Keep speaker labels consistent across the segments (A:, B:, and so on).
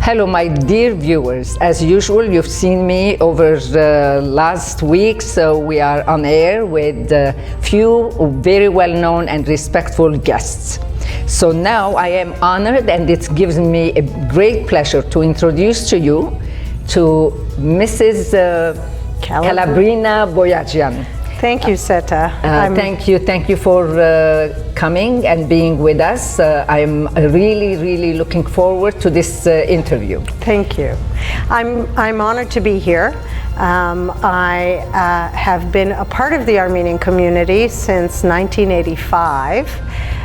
A: Hello, my dear viewers. As usual, you've seen me over the last week, so we are on air with a few very well-known and respectful guests. So now I am honored, and it gives me a great pleasure to introduce to you to Mrs. Calabrina Boyajian.
B: Thank you, Seta.
A: Thank you for coming and being with us. I'm really looking forward to this interview.
B: Thank you. I'm honored to be here. I have been a part of the Armenian community since 1985,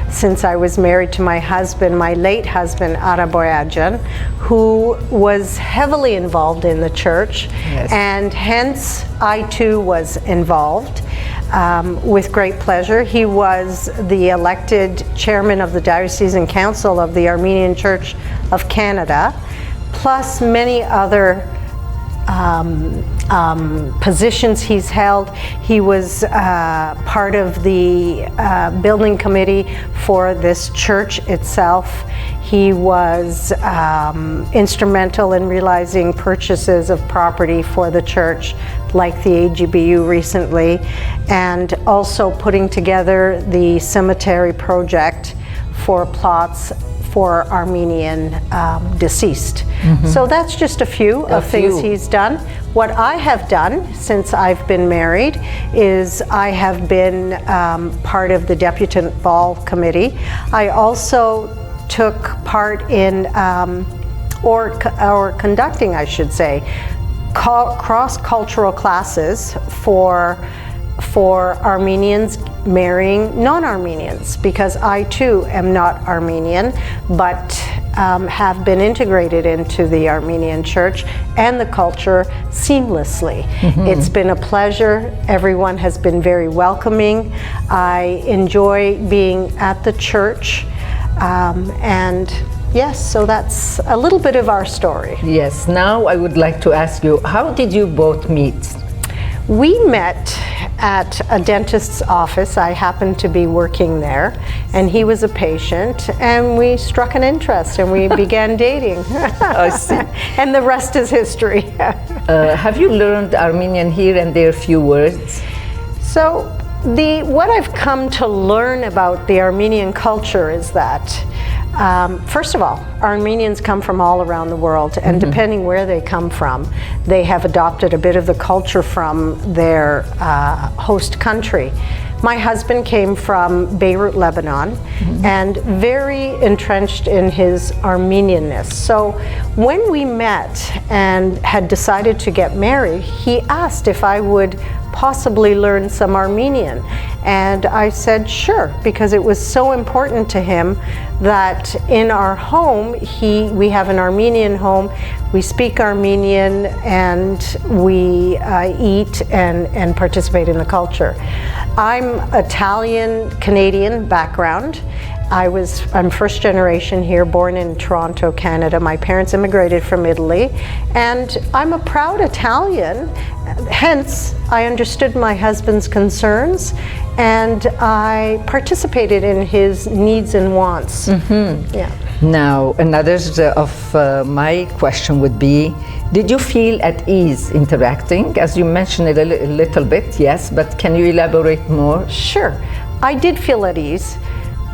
B: since I was married to my husband, my late husband, Ara Boyajian, who was heavily involved in the church, yes. And hence I too was involved with great pleasure. He was the elected chairman of the Diocesan Council of the Armenian Church of Canada, plus many other positions he's held. He was part of the building committee for this church itself. He was instrumental in realizing purchases of property for the church, like the AGBU recently, and also putting together the cemetery project for plots for Armenian deceased. Mm-hmm. So that's just a few things he's done. What I have done since I've been married is I have been part of the Deputant Ball Committee. I also took part in, or conducting, I should say, cross-cultural classes for Armenians marrying non-Armenians, because I too am not Armenian, but have been integrated into the Armenian church and the culture seamlessly. Mm-hmm. It's been a pleasure. Everyone has been very welcoming. I enjoy being at the church, and yes, so that's a little bit of our story.
A: Yes, now I would like to ask you, how did you both meet?
B: We met at a dentist's office. I happened to be working there, and he was a patient, and we struck an interest, and we began dating.
A: I see.
B: And the rest is history.
A: Have you learned Armenian here and there few words?
B: So what I've come to learn about the Armenian culture is that first of all, Armenians come from all around the world, and mm-hmm. depending where they come from, they have adopted a bit of the culture from their host country. My husband came from Beirut, Lebanon, mm-hmm. and very entrenched in his Armenianness. So when we met and had decided to get married, he asked if I would possibly learn some Armenian. And I said sure, because it was so important to him that in our home, we have an Armenian home, we speak Armenian, and we eat and participate in the culture. I'm Italian Canadian background. I'm first generation here, born in Toronto, Canada. My parents immigrated from Italy, and I'm a proud Italian. Hence, I understood my husband's concerns, and I participated in his needs and wants. Mm-hmm. Yeah.
A: Now, another of my question would be, did you feel at ease interacting? As you mentioned it a little bit, yes, but can you elaborate more?
B: Sure. I did feel at ease,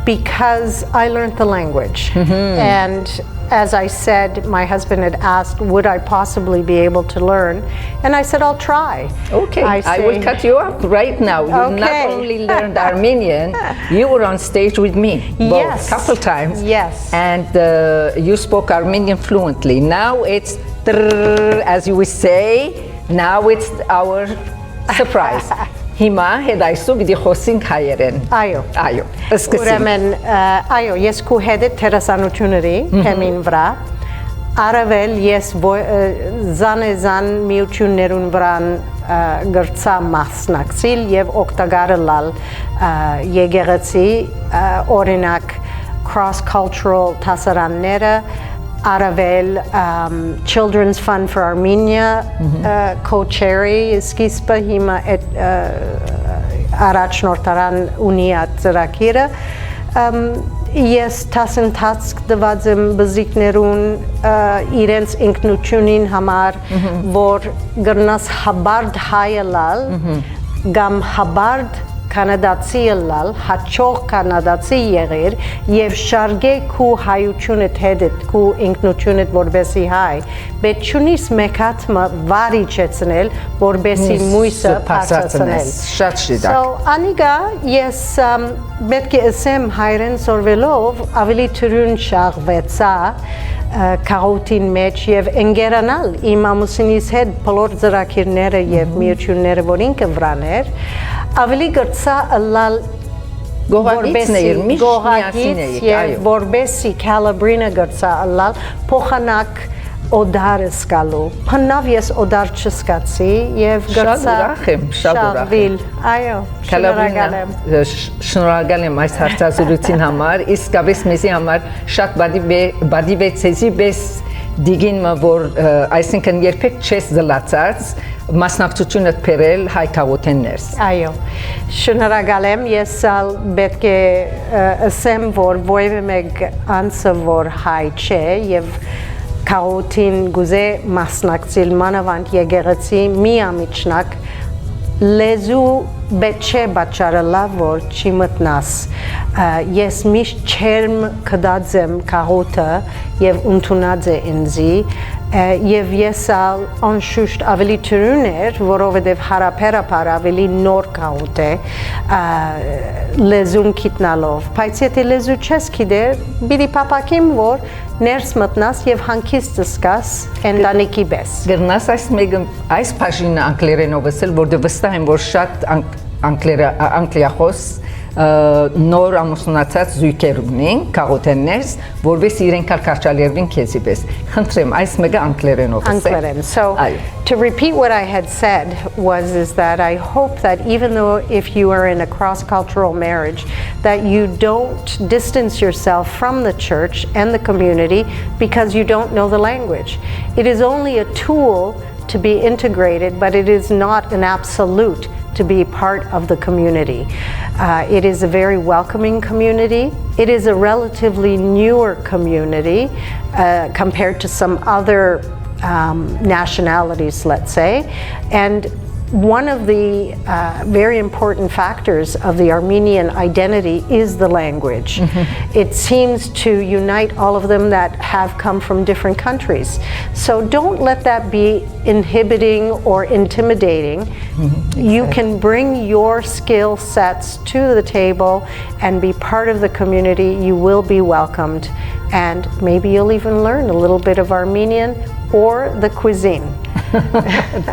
B: because I learned the language. Mm-hmm. And as I said, my husband had asked, would I possibly be able to learn? And I said, I'll try.
A: Okay, I will cut you up right now. You
B: okay.
A: Not only learned Armenian, you were on stage with me both,
B: yes.
A: couple times.
B: Yes.
A: And you spoke Armenian fluently. Now it's, as you would say, now it's our surprise. Հիմա հետայսու պիտի խոսենք հայերեն։
B: Այո։
A: Այո։ Սկսենք։
B: Ուրեմն, այո, ես քու հետ թերասանությունների թեմին վրա, առավել ես զանեզան միություններուն վրան գրծա մասնակցիլ եւ օգտագարել եկեղեցի օրինակ cross-cultural տասարանները, Aravel, Children's Fund for Armenia, mm-hmm. Co-Cherry, Skispa, Hima, Arach Nortaran Unia Zerakira, ես տասնտացք դված եմ բզիկներուն իրենց ինքնությունին համար, որ գրնաս հաբարդ հայելալ, գամ հաբարդ կանադացի ելալ, հաչող կանադացի եղիր և շարգե քու հայությունդ հետդ, քու ինքնությունդ որբեսի հայ, բետ չունիս մեկատմը վար իջեցնել, որբեսի մույսը պարծացնել։
A: Շատ շիդակ։
B: So, անիգա ես պետք է ասեմ հայրեն սորվելով ավելի թրուն շաղվեցա քաղաքին մեջ եւ ընկերանալ իմ ամուսինիս հետ բոլոր ծրագիրները եւ միությունները, որ ինքը վրաներ, ավելի գրծա ըլլալ
A: գողագիցներ միշտ միասին էիք, այո,
B: որբեսի Calabrina գրծա ըլլալ փոխանակ օդար սկալու, փնավ ես օդար չսկացի եւ գրծա
A: շատ ուրախ եմ,
B: այո,
A: շնորհակալ եմ այս հարցազրույցին համար, իսկապես մեզի համար շատ բադիվեցեցի բես դիգինը, որ այսինքն երբեք չես զլացած մասնակցությունը բերել հայ քաղաքներս։
B: Այո, շնորհակալ եմ, ես պետք է ասեմ, որ որևէ մեկ անձը, որ հայ չէ եւ քաղաքին գուզե մասնակցել մանավանդ եկեղեցի միամիջնակ լեզու բեչե բաճարելա, որ չի մտնաս, ես միշտ չերմ կդած եմ քաղոքը և ընդունած է ինձի, և ես անշուշտ ավելի թրուն էր, որովհետև հարաբերաբար ավելի նոր քաղոք է լեզուն գիտնալով, բայց եթե լեզու չես գիտեր, պիտի փափակեմ, որ ներս մտնաս և հանգիստ զգաս ընտանիքի պես։
A: Գրնաս այս բաժինը անգլերենով ասել, որտեղ վստահ եմ, որ շատ անգլիախոս նոր ամուսնացած զույգեր ունեն, քաղաքներս, որպես իրենք կարճալերվին քեզի պես։ Խնդրեմ, այս մեկը անգլերենով ասել։
B: Անգլերեն. So, to repeat what I had said is that I hope that even though if you are in a cross-cultural marriage, that you don't distance yourself from the church and the community because you don't know the language. It is only a tool to be integrated, but it is not an absolute to be part of the community. It is a very welcoming community. It is a relatively newer community compared to some other nationalities, let's say. And one of the very important factors of the Armenian identity is the language. It seems to unite all of them that have come from different countries. So don't let that be inhibiting or intimidating. You can bring your skill sets to the table and be part of the community. You will be welcomed, and maybe you'll even learn a little bit of Armenian or the cuisine.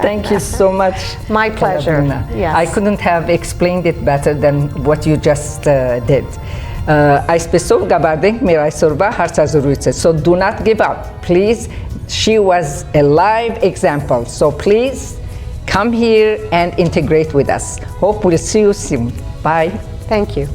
A: Thank you so much.
B: My pleasure.
A: Yes. I couldn't have explained it better than what you just did. Այսպեսով գաբարդենք մեր այսօրվա հարցազրույցը. So do not give up. Please, she was a live example. So please come here and integrate with us. Hope we'll see you soon. Bye.
B: Thank you.